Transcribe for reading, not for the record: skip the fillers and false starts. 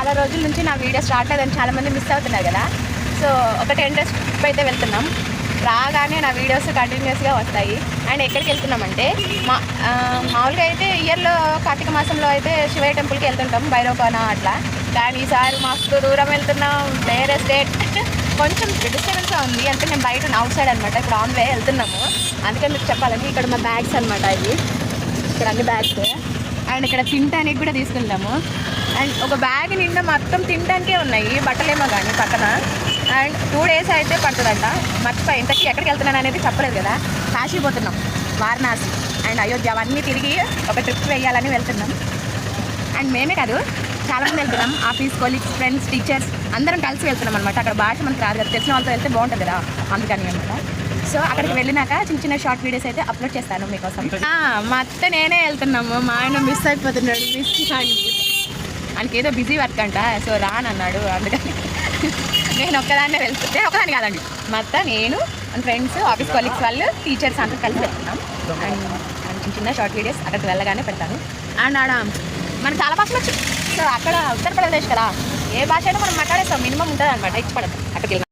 చాలా రోజుల నుంచి నా వీడియో స్టార్ట్ అయ్యిందని చాలామంది మిస్ అవుతున్నారు కదా. సో ఒక 10 days ట్రిప్ అయితే వెళ్తున్నాం. రాగానే నా వీడియోస్ కంటిన్యూస్గా వస్తాయి. అండ్ ఎక్కడికి వెళ్తున్నామంటే మామూలుగా అయితే ఇయర్లో కార్తీక మాసంలో అయితే శివయ్య టెంపుల్కి వెళ్తుంటాం, భైరవకోన అట్లా. కానీ ఈసారి మస్తు దూరం వెళ్తున్నాం, వేరే స్టేట్. కొంచెం డిస్టర్బెన్స్గా ఉంది అంటే మేము బయట అవుట్ సైడ్ అనమాట, ఇప్పుడు ఆన్ వే వెళ్తున్నాము. అందుకని మీకు చెప్పాలని ఇక్కడ మా బ్యాగ్స్ అనమాట, ఇవి ఇక్కడ అన్ని బ్యాగ్స్. అండ్ ఇక్కడ తినడానికి కూడా తీసుకుంటాము. అండ్ ఒక బ్యాగ్ నిండా మొత్తం తినడానికే ఉన్నాయి, బట్టలేమో కానీ పక్కన. అండ్ 2 days అయితే పడుతుందంట. మర్చిపోయి ఇంతకీ ఎక్కడికి వెళ్తున్నాను అనేది చెప్పలేదు కదా. కాశీ పోతున్నాం, వారణాసి అండ్ అయోధ్య అవన్నీ తిరిగి ఒక ట్రిప్ వేయాలని వెళ్తున్నాం. అండ్ మేమే కాదు, చాలామంది వెళ్తున్నాం, ఆఫీస్ కొలీగ్స్, ఫ్రెండ్స్, టీచర్స్ అందరం కలిసి వెళ్తున్నాం అనమాట. అక్కడ భాష మనకు రాదు కదా, తెలిసిన వాళ్ళతో వెళ్తే బాగుంటుంది కదా, అందుకని అనమాట. సో అక్కడికి వెళ్ళినాక చిన్న చిన్న షార్ట్ వీడియోస్ అయితే అప్లోడ్ చేస్తాను మీకోసం. మా అత్త నేనే వెళ్తున్నాము, మా ఆయన మిస్ అయిపోతున్నాడు. మిస్ ఆయనకి ఏదో బిజీ వర్క్ అంట, సో రానన్నాడు. అందుకని నేను ఒక్కదాన్నే వెళ్తుంటే, ఒక్కదాన్ని కాదండి, మా అత్త, నేను, ఫ్రెండ్స్, ఆఫీస్ కొలీగ్స్ వాళ్ళు, టీచర్స్ అందరూ కలిసి వెళ్తున్నాం. అండ్ చిన్న చిన్న షార్ట్ వీడియోస్ అక్కడికి వెళ్ళగానే పెడతాను. అండ్ ఆడ మనకు చాలా భాషలు వచ్చు. సో అక్కడ ఉత్తరప్రదేశ్ కదా, ఏ భాష అయినా మనం మాట్లాడేస్తాం, మినిమం ఉంటుంది అనమాట, ఇష్టపడతాం అక్కడికి వెళ్ళిన.